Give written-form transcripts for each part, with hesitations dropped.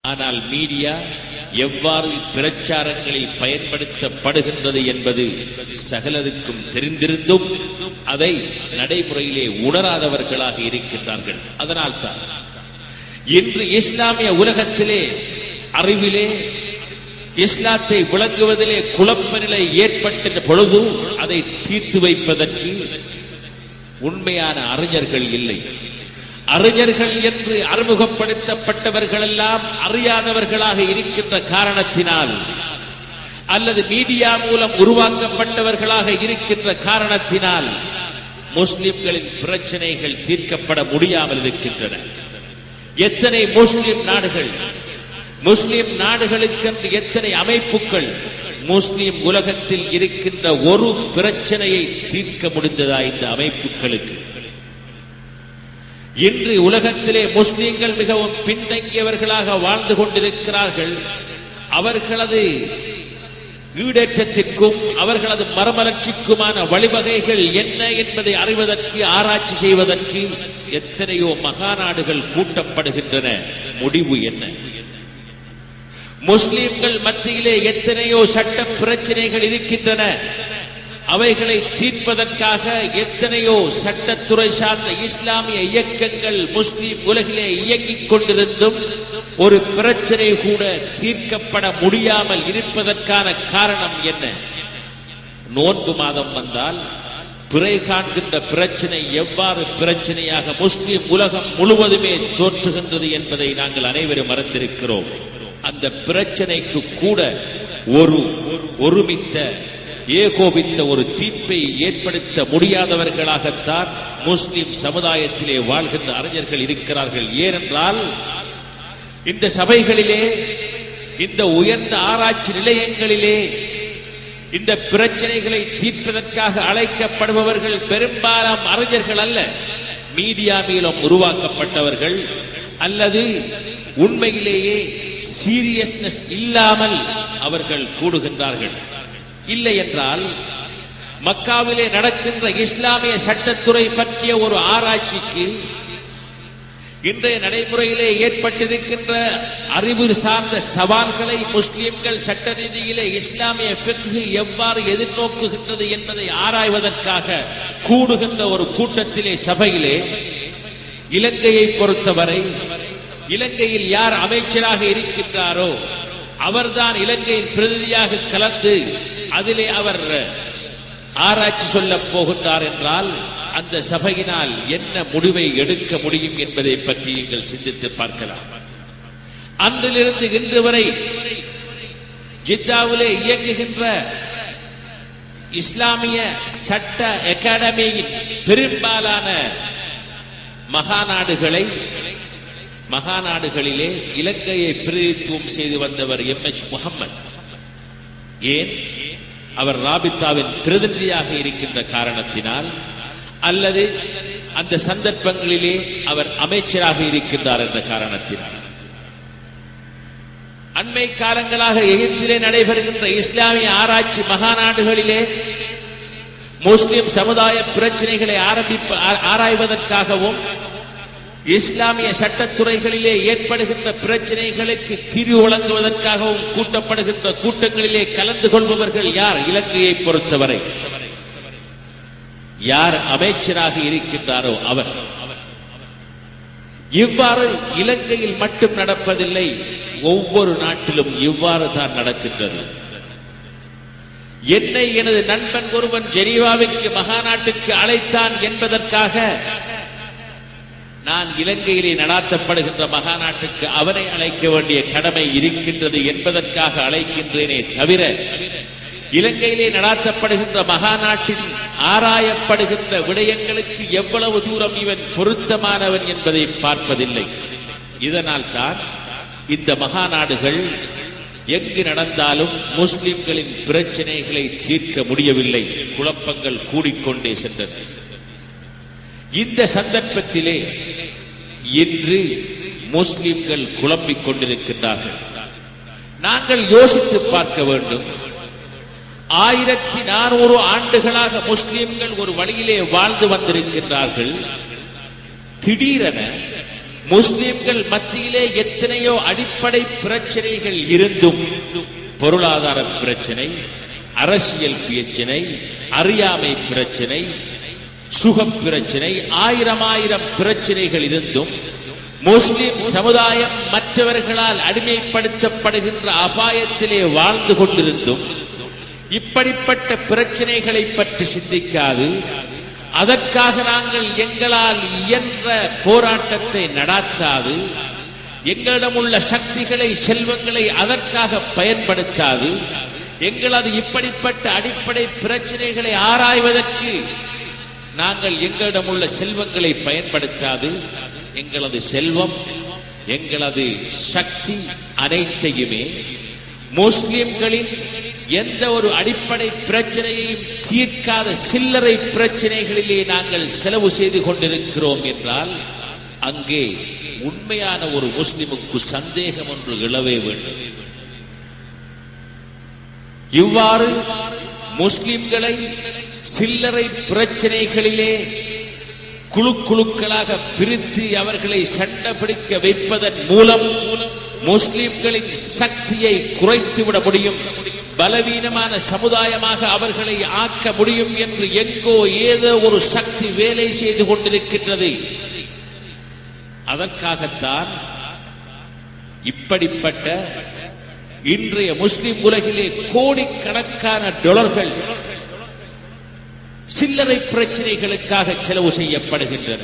ஆனால் மீடியா எவ்வாறு பிரச்சாரங்களில் பயன்படுத்தப்படுகின்றது என்பது சகலருக்கும் தெரிந்திருந்தும் அதை நடைமுறையிலே உணராதவர்களாக இருக்கின்றார்கள். அதனால்தான் இன்று இஸ்லாமிய உலகத்திலே அறிவிலே இஸ்லாத்தை விளங்குவதிலே குழப்ப நிலை ஏற்பட்ட பொழுது அதை தீர்த்து வைப்பதற்கு உண்மையான அறிஞர்கள் இல்லை. அறிஞர்கள் என்று அறிமுகப்படுத்தப்பட்டவர்கள் எல்லாம் அறியாதவர்களாக இருக்கின்ற காரணத்தினால் அல்லது மீடியா மூலம் உருவாக்கப்பட்டவர்களாக இருக்கின்ற காரணத்தினால் முஸ்லிம்களின் பிரச்சனைகள் தீர்க்கப்பட முடியாமல் இருக்கின்றன. எத்தனை முஸ்லிம் நாடுகளுக்கென்று எத்தனை அமைப்புகள் முஸ்லிம் உலகத்தில் இருக்கின்ற ஒரு பிரச்சனையை தீர்க்க முடிந்ததா இந்த அமைப்புகளுக்கு? இன்று உலகத்திலே முஸ்லிம்கள் மிகவும் பின்தங்கியவர்களாக வாழ்ந்து கொண்டிருக்கிறார்கள். அவர்களது ஈடேற்றத்திற்கும் அவர்களது மறுமலர்ச்சிக்குமான வழிவகைகள் என்ன என்பதை அறிவதற்கு ஆராய்ச்சி செய்வதற்கு எத்தனையோ மகாநாடுகள் கூட்டப்படுகின்றன. முடிவு என்ன? முஸ்லிம்கள் மத்தியிலே எத்தனையோ சட்ட பிரச்சனைகள் இருக்கின்றன. அவைகளை தீர்ப்பதற்காக எத்தனையோ சட்டத்துறை சார்ந்த இஸ்லாமிய இயக்கங்கள் முஸ்லிம் உலகிலே இயங்கிக் கொண்டிருந்தும் ஒரு பிரச்சனை கூட தீர்க்கப்பட முடியாமல் இருப்பதற்கான காரணம் என்ன? நோன்பு மாதம் வந்தால் பிறை காண்கின்ற பிரச்சனை எவ்வாறு பிரச்சனையாக முஸ்லிம் உலகம் முழுவதுமே தோற்றுகின்றது என்பதை நாங்கள் அனைவரும் அறிந்திருக்கிறோம். அந்த பிரச்சனைக்கு கூட ஒருமித்த ஏகோபித்த ஒரு தீர்ப்பை ஏற்படுத்த முடியாதவர்களாகத்தான் முஸ்லிம் சமுதாயத்திலே வாழ்கின்ற அறிஞர்கள் இருக்கிறார்கள். ஏனென்றால் இந்த சபைகளிலே, இந்த உயர்ந்த ஆராய்ச்சி நிலையங்களிலே இந்த பிரச்சனைகளை தீர்ப்பதற்காக அழைக்கப்படுபவர்கள் பெரும்பாலும் அறிஞர்கள் அல்ல, மீடியா மூலம் உருவாக்கப்பட்டவர்கள் அல்லது உண்மையிலேயே சீரியஸ்னஸ் இல்லாமல் அவர்கள் கூடுகின்றார்கள். இல்லை என்றால் மக்காவிலே நடக்கின்ற இஸ்லாமிய சட்டத்துறை பற்றிய ஒரு ஆராய்ச்சிக்கு இன்றைய நடைமுறையிலே ஏற்பட்டிருக்கின்ற அறிவு சார்ந்த சவால்களை முஸ்லிம்கள் சட்ட ரீதியிலே இஸ்லாமிய ஃபிக்ஹ் எவ்வாறு எதிர்நோக்குகின்றது என்பதை ஆராய்வதற்காக கூடுகின்ற ஒரு கூட்டத்திலே சபையிலே இலங்கையை பொறுத்தவரை இலங்கையில் யார் அமைச்சராக இருக்கின்றாரோ அவர்தான் இலங்கையின் பிரதிநிதியாக கலந்து அதிலே அவர் ஆராய்ச்சி சொல்ல போகின்றார் என்றால் அந்த சபையினால் என்ன முடிவை எடுக்க முடியும் என்பதை பற்றி நீங்கள் சிந்தித்து பார்க்கலாம். அன்றிலிருந்து இன்று வரை ஜித்தாவிலே இயங்குகின்ற இஸ்லாமிய சட்ட அகாடமியின் பெரும்பாலான மகாநாடுகளிலே இலங்கையை பிரதிநிதித்துவம் செய்து வந்தவர் MH முஹம்மத். ஏன்? அவர் ராபித்தாவின் பிரதிநிதியாக இருக்கின்ற காரணத்தினால் அல்லது அந்த சந்தர்ப்பங்களிலே அவர் அமைச்சராக இருக்கின்றார் என்ற காரணத்தினால். அண்மை காலங்களாக எகிப்திலே நடைபெறுகின்ற இஸ்லாமிய ஆராய்ச்சி மகாநாடுகளிலே முஸ்லிம் சமுதாய பிரச்சனைகளை ஆராய்வதற்காகவும் இஸ்லாமிய சட்டத்துறைகளிலே ஏற்படுகின்ற பிரச்சனைகளுக்கு தீர்வு வழங்குவதற்காகவும் கூட்டப்படுகின்ற கூட்டங்களிலே கலந்து கொள்பவர்கள் யார்? இலங்கையை பொறுத்தவரை யார் அமைச்சராக இருக்கின்றாரோ அவர். இவ்வாறு இலங்கையில் மட்டும் நடப்பதில்லை, ஒவ்வொரு நாட்டிலும் இவ்வாறு தான் நடக்கின்றது. என்னை எனது நண்பன் ஒருவன் ஜெனீவாவிற்கு மகாநாட்டுக்கு அழைத்தான் என்பதற்காக நான் இலங்கையிலே நடாத்தப்படுகின்ற மகாநாட்டுக்கு அவனை அழைக்க வேண்டிய கடமை இருக்கின்றது என்பதற்காக அழைக்கின்றேனே தவிர இலங்கையிலே நடாத்தப்படுகின்ற மகாநாட்டில் ஆராயப்படுகின்ற விடயங்களுக்கு எவ்வளவு தூரம் இவன் பொருத்தமானவன் என்பதை பார்ப்பதில்லை. இதனால் தான் இந்த மகாநாடுகள் எங்கு நடந்தாலும் முஸ்லிம்களின் பிரச்சனைகளை தீர்க்க முடியவில்லை, குழப்பங்கள் கூடிக்கொண்டே சென்றன. இந்த சந்தர்ப்பத்திலே இன்று முஸ்லிம்கள் குழம்பிக் கொண்டிருக்கின்றார்கள். நாங்கள் யோசித்து பார்க்க வேண்டும். 1400 ஆண்டுகளாக முஸ்லிம்கள் ஒரு வழியிலே வாழ்ந்து வந்திருக்கின்றார்கள். திடீரென முஸ்லிம்கள் மத்தியிலே எத்தனையோ அடிப்படை பிரச்சனைகள் இருந்தும், பொருளாதார பிரச்சனை, அரசியல் பிரச்சனை, அறியாமை பிரச்சனை, சுக பிரச்சனை, ஆயிரம் பிரச்சனைகள் இருந்தும் முஸ்லிம் சமுதாயம் மற்றவர்களால் அடிமைப்படுத்தப்படுகின்ற அபாயத்திலே வாழ்ந்து கொண்டிருந்தும் இப்படிப்பட்ட பிரச்சனைகளை பற்றி சிந்திக்காது, அதற்காக நாங்கள் எங்களால் இயன்ற போராட்டத்தை நடாத்தாது, எங்களிடம் உள்ள சக்திகளை செல்வங்களை அதற்காக பயன்படுத்தாது, எங்களது இப்படிப்பட்ட அடிப்படை பிரச்சனைகளை ஆராய்வதற்கு நாங்கள் எங்களிடம் உள்ள செல்வங்களை பயன்படுத்தாது, எங்களது செல்வம், எங்களது சக்தி அனைத்தையுமே முஸ்லிம்களின் எந்த ஒரு அடிப்படை பிரச்சனையையும் தீர்க்காத சில்லறை பிரச்சனைகளிலே நாங்கள் செலவு செய்து கொண்டிருக்கிறோம் என்றால் அங்கே உண்மையான ஒரு முஸ்லிமுக்கு சந்தேகம் ஒன்று எழவே வேண்டும். இவ்வாறு முஸ்லிம்களை சில்லறை பிரச்சனைகளிலே குழுக்களாக பிரித்து அவர்களை சண்டை பிடிக்க வைப்பதன் மூலம் முஸ்லிம்களின் சக்தியை குறைத்துவிட முடியும், பலவீனமான சமுதாயமாக அவர்களை ஆக்க முடியும் என்று எங்கோ ஏதோ ஒரு சக்தி வேலை செய்து கொண்டிருக்கின்றது. அதற்காகத்தான் இப்படிப்பட்ட இன்றைய முஸ்லிம் உலகிலே கோடிக்கணக்கான டாலர்கள் சில்லறை பிரச்சனைகளுக்காக செலவு செய்யப்படுகின்றன.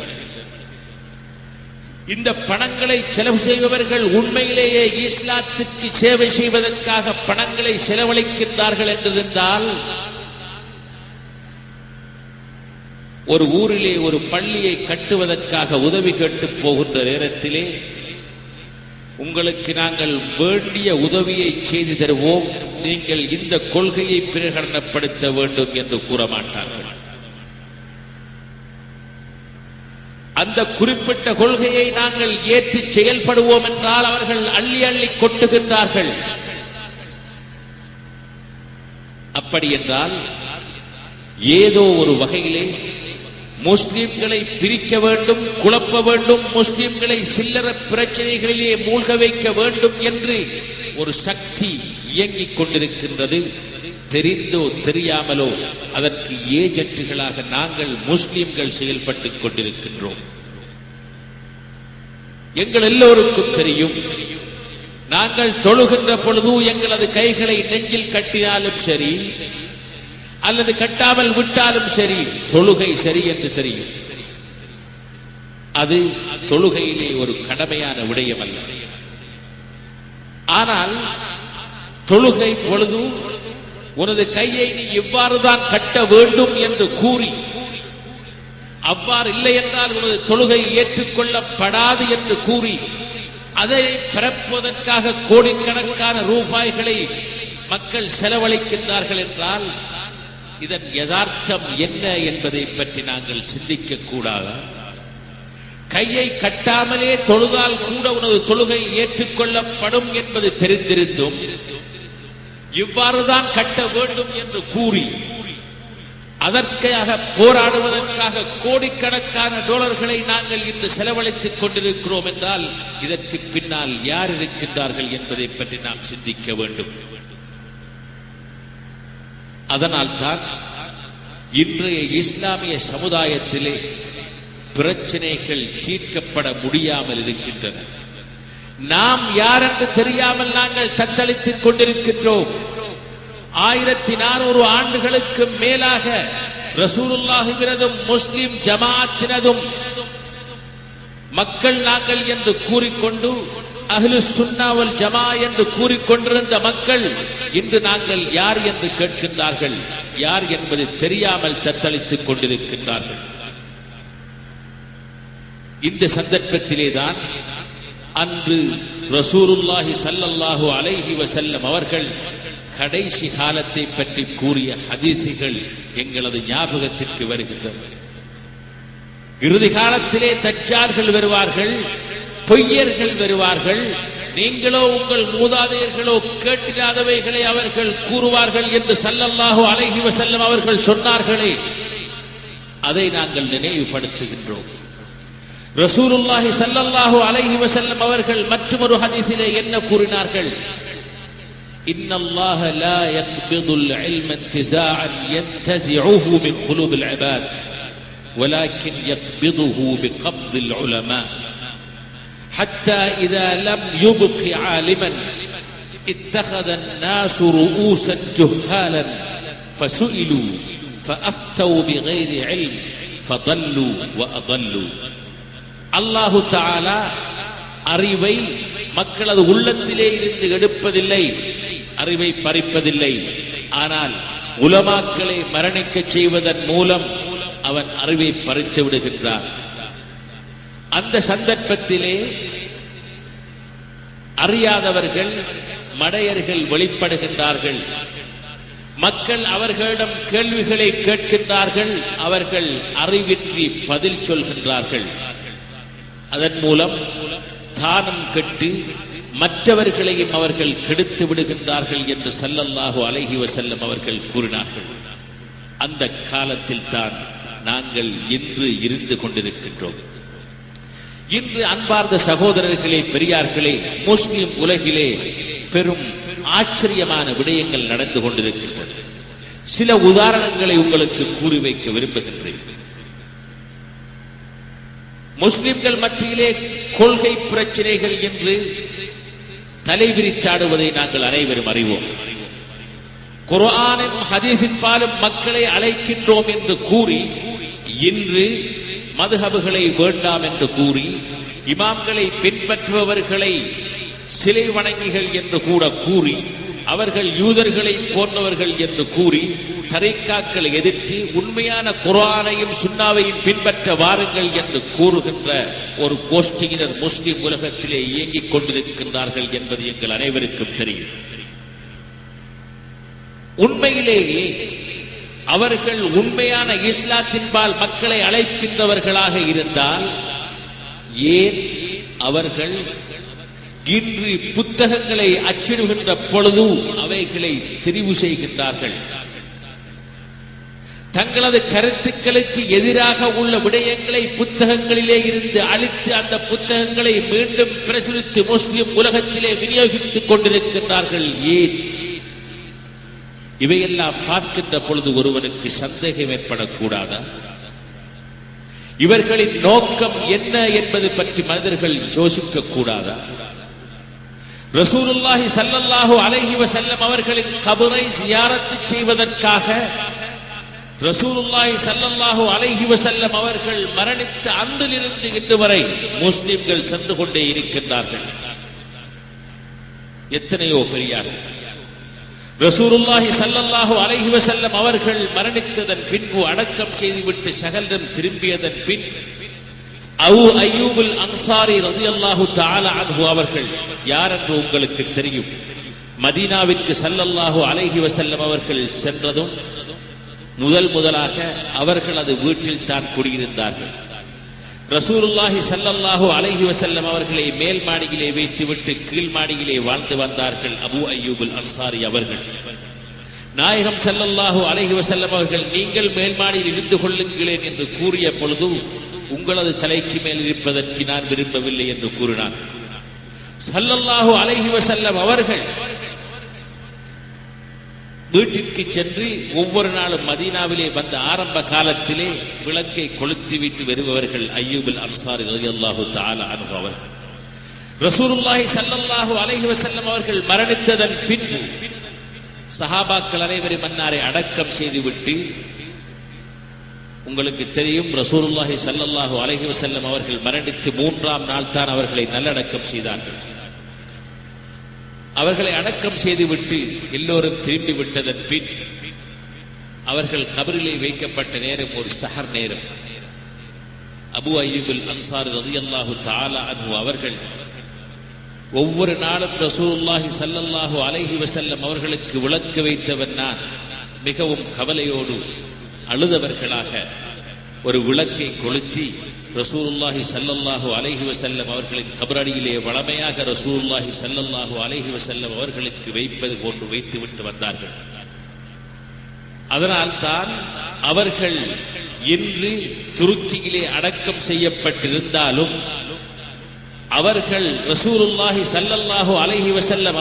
இந்த பணங்களை செலவு செய்பவர்கள் உண்மையிலேயே இஸ்லாத்துக்கு சேவை செய்வதற்காக பணங்களை செலவழிக்கின்றார்கள் என்றிருந்தால், ஒரு ஊரிலே ஒரு பள்ளியை கட்டுவதற்காக உதவி கேட்டு போகின்ற நேரத்திலே உங்களுக்கு நாங்கள் வேண்டிய உதவியை செய்து தருவோம், நீங்கள் இந்த கொள்கையை பிரகடனப்படுத்த வேண்டும் என்று கூற மாட்டார்கள். அந்த குறிப்பிட்ட கொள்கையை நாங்கள் ஏற்று செயல்படுவோம் என்றால் அவர்கள் அள்ளி அள்ளி கொட்டுகின்றார்கள். அப்படி என்றால் ஏதோ ஒரு வகையிலே முஸ்லிம்களை பிரிக்க வேண்டும், குழப்ப வேண்டும், முஸ்லிம்களை சில்லற பிரச்சனைகளிலே மூழ்க வைக்க வேண்டும் என்று ஒரு சக்தி இயங்கிக் கொண்டிருக்கின்றது. தெரிந்தோ தெரியாமலோ அதற்கு ஏஜென்ட்டுகளாக நாங்கள் முஸ்லிம்கள் செயல்பட்டுக் கொண்டிருக்கின்றோம். எங்கள் எல்லோருக்கும் தெரியும், நாங்கள் தொழுகின்ற பொழுது எங்களது கைகளை நெஞ்சில் கட்டினாலும் சரி அல்லது கட்டாமல் விட்டாலும் சரி தொழுகை சரி என்று தெரியும். அது தொழுகையிலே ஒரு கடமையான விடயம் அல்ல. ஆனால் தொழுகை பொழுது உனது கையை நீ இவ்வாறுதான் கட்ட வேண்டும் என்று கூறி, அவ்வாறு இல்லை என்றால் உனது தொழுகை ஏற்றுக்கொள்ளப்படாது என்று கூறி, அதை பரப்புவதற்காக கோடிக்கணக்கான ரூபாய்களை மக்கள் செலவழிக்கின்றார்கள் என்றால் இதன் யதார்த்தம் என்ன என்பதை பற்றி நாங்கள் சிந்திக்க கூடாதா? கையை கட்டாமலே தொழுதால் கூட உனது தொழுகை ஏற்றுக்கொள்ளப்படும் என்பது தெரிந்திருந்தும் இவ்வாறுதான் கட்ட வேண்டும் என்று கூறி அதற்காக போராடுவதற்காக கோடிக்கணக்கான டாலர்களை நாங்கள் இன்று செலவழித்துக் கொண்டிருக்கிறோம் என்றால் இதற்கு பின்னால் யார் இருக்கின்றார்கள் என்பதை பற்றி நாம் சிந்திக்க வேண்டும். அதனால்தான் இன்றைய இஸ்லாமிய சமுதாயத்திலே பிரச்சனைகள் தீர்க்கப்பட முடியாமல் இருக்கின்றன. நாம் யார் என்று தெரியாமல் நாங்கள் தத்தளித்துக் கொண்டிருக்கின்றோம். 1400 ஆண்டுகளுக்கு மேலாக ரசூலுல்லாஹிவினதும் முஸ்லிம் ஜமாஅத்தினதும் மக்கள் நாங்கள் என்று கூறிக்கொண்டு அஹ்லு சுன்னா வல் ஜமா என்று கூறிக்கொண்டிருந்த மக்கள் இன்று நாங்கள் யார் என்று கேட்கின்றார்கள். யார் என்பது தெரியாமல் தத்தளித்துக் கொண்டிருக்கின்றார்கள். இந்த சந்தர்ப்பத்திலேதான் அன்று ரசூலுல்லாஹி ஸல்லல்லாஹு அலைஹி வஸல்லம் அவர்கள் கடைசி காலத்தை பற்றி கூறிய ஹதீசுகள் எங்களது ஞாபகத்திற்கு வருகின்றன. இறுதி காலத்திலே தஜ்ஜால்கள் வருவார்கள், பொய்யர்கள் வருவார்கள், நீங்களோ உங்கள் மூதாதையர்களோ கேட்டிராதவைகளை அவர்கள் கூறுவார்கள் என்று ஸல்லல்லாஹு அலைஹி வஸல்லம் அவர்கள் சொன்னார்களே, அதை நாங்கள் நினைவுபடுத்துகின்றோம். ரசூலுல்லாஹி ஸல்லல்லாஹு அலைஹி வஸல்லம் அவர்கள் மற்றொரு ஹதீஸிலே என்ன கூறினார்கள்? இன்னல்லாஹ லா யக்பிதுல் இல்ம இன்திஸாஅன் யன்தஸிஉஹு மின் குலூபில் இபாத் வலாக்கின் யக்பிதுஹு பிகப்தில் உலமா ஹத்தா இதா லம் யுப்கி ஆலிமன் اتخذ الناس رؤوسا جهالا فسئلوا فافتوا بغير علم فضلوا واضلوا. அல்லாஹு தஆலா அறிவை மக்களது உள்ளத்திலே இருந்து எடுப்பதில்லை, அறிவை பறிப்பதில்லை. ஆனால் உலமாக்களை மரணிக்க செய்வதன் மூலம் அவன் அறிவை பறித்து விடுகின்றான். அந்த சந்தர்ப்பத்திலே அறியாதவர்கள் மடையர்கள் வெளிப்படுகின்றார்கள். மக்கள் அவர்களிடம் கேள்விகளை கேட்கின்றார்கள். அவர்கள் அறிவின்றி பதில் சொல்கின்றார்கள். அதன் மூலம் தானம் கெட்டு மற்றவர்களையும் அவர்கள் கெடுத்து விடுகின்றார்கள் என்று ஸல்லல்லாஹு அலைஹி வஸல்லம் அவர்கள் கூறினார்கள். அந்த காலத்தில் தான் நாங்கள் இன்று இருந்து கொண்டிருக்கின்றோம். இன்று அன்பார்ந்த சகோதரர்களே, பெரியார்களே, முஸ்லிம் உலகிலே பெரும் ஆச்சரியமான விடயங்கள் நடந்து கொண்டிருக்கின்றன. சில உதாரணங்களை உங்களுக்கு கூறி வைக்க விரும்புகின்றேன். முஸ்லிம்கள் மத்தியிலே கொள்கை பிரச்சனைகள் என்று தலைவிரித்தாடுவதை நாங்கள் அனைவரும் அறிவோம். குர்ஆனின் ஹதீஸின் பாலும் மக்களை அழைக்கின்றோம் என்று கூறி இன்று மதுஹபுகளை வேண்டாம் என்று கூறி இமாம்களை பின்பற்றுபவர்களை சிலை வணங்கிகள் என்று கூட கூறி அவர்கள் யூதர்களை போன்றவர்கள் என்று கூறி தரீக்காக்களை எதிர்த்து உண்மையான குர்ஆனையும் சுன்னாவையும் பின்பற்ற வாருங்கள் என்று கூறுகின்ற ஒரு கோஷ்டியினர் முஸ்லிம் உலகத்திலே இயங்கிக் கொண்டிருக்கின்றார்கள் என்பது எங்கள் அனைவருக்கும் தெரியும். உண்மையிலேயே அவர்கள் உண்மையான இஸ்லாத்தின்பால் மக்களை அழைக்கின்றவர்களாக இருந்தால் ஏன் அவர்கள் இன்று புத்தகங்களை அச்சிடுகின்ற பொழுது அவைகளை தெரிவு செய்கின்றார்கள்? தங்களது கருத்துக்களுக்கு எதிராக உள்ள விடயங்களை புத்தகங்களிலே இருந்து அழித்து அந்த புத்தகங்களை மீண்டும் பிரசுரித்து முஸ்லிம் உலகத்திலே விநியோகித்துக் கொண்டிருக்கின்றார்கள். ஏன்? இவையெல்லாம் பார்க்கின்ற பொழுது ஒருவனுக்கு சந்தேகம் ஏற்படக்கூடாதா? இவர்களின் நோக்கம் என்ன என்பது பற்றி மனிதர்கள் யோசிக்க கூடாதா? ரசூலுல்லாஹி ஸல்லல்லாஹு அலைஹி வஸல்லம் அவர்களின் கபரை ஜியாரத் செய்வதற்காக ரசூலுல்லாஹி ஸல்லல்லாஹு அலைஹி வஸல்லம் அவர்கள் மரணித்த அன்றிலிருந்து இன்று வரை முஸ்லிம்கள் சென்று கொண்டே இருக்கின்றார்கள். எத்தனையோ பெரியார்கள் ரசூலுல்லாஹி ஸல்லல்லாஹு அலைஹி வஸல்லம் அவர்கள் மரணித்ததன் பின்பு அடக்கம் செய்துவிட்டு சகலிடம் திரும்பியதன் பின் அபூ அய்யூபுல் அன்சாரி ரலியல்லாஹு தஆலா அன்ஹு அவர்கள் யார் என்று உங்களுக்கு தெரியும். மதீனாவிற்கு ஸல்லல்லாஹு அலைஹி வஸல்லம் அவர்கள் சென்றதும் முதலாக அவர்களது வீட்டில் தான் குடியிருந்தார்கள். ரசூலுல்லாஹி ஸல்லல்லாஹு அலைஹி வஸல்லம் அவர்களை மேல் மாடியிலே வைத்துவிட்டு கீழ் மாடியிலே வாழ்ந்து வந்தார்கள் அபூ அய்யூபுல் அன்சாரி அவர்கள். நாயகம் ஸல்லல்லாஹு அலைஹி வஸல்லம் அவர்கள் நீங்கள் மேல் மாடியில் இருந்து கொள்ளுங்களேன் என்று கூறிய பொழுது உங்களது தலைக்கு மேல் இருப்பதற்கு நான் விரும்பவில்லை என்று கூறினார். ஸல்லல்லாஹு அலைஹி வஸல்லம் அவர்கள் வீட்டிற்கு சென்று ஒவ்வொரு நாளும் மதீனாவிலே வந்த ஆரம்ப காலத்திலே விளக்கை கொளுத்தி விட்டு வருபவர்கள் அய்யூபுல் அன்சாரி ரலியல்லாஹு தஆலா அன்ஹு அவர்கள். ரசூலுல்லாஹி ஸல்லல்லாஹு அலைஹி வஸல்லம் அவர்கள் மரணித்ததன் பின்பு சஹாபாக்கள் அனைவரும் மன்னாரை அடக்கம் செய்துவிட்டு, உங்களுக்கு தெரியும் ரசூலுல்லாஹி ஸல்லல்லாஹு அலைஹி வஸல்லம் அவர்கள் மரணித்து 3ஆம் நாள் தான் அவர்களை நல்லடக்கம் செய்தார்கள். அவர்களை அடக்கம் செய்துவிட்டு எல்லோரும் திரும்பி விட்டதன் பின் அவர்கள் கபரிலே வைக்கப்பட்ட நேரம் ஒரு சஹர் நேரம். அபூ அய்யூபுல் அன்சாரி ரலியல்லாஹு தஆலா அன்ஹு அவர்கள் ஒவ்வொரு நாளும் ரசூலுல்லாஹி ஸல்லல்லாஹு அலைஹி வஸல்லம் அவர்களுக்கு விளக்கு வைத்தவன் நான் மிகவும் கவலையோடு அழுதவர்களாக ஒரு விளக்கை கொளுத்தி ரசூலுல்லாஹி ஸல்லல்லாஹு அலைஹி வஸல்லம் அவர்களின் கபரடியிலே வளமையாக ரசூலுல்லாஹி ஸல்லல்லாஹு அலைஹி வஸல்லம் அவர்களுக்கு வைப்பது போன்று வைத்துவிட்டு வந்தார்கள். அதனால் தான் அவர்கள் இன்று துருக்கியிலே அடக்கம் செய்யப்பட்டிருந்தாலும் அவர்கள் ரசூலுல்லாஹி ஸல்லல்லாஹு அலைஹி வஸல்லம்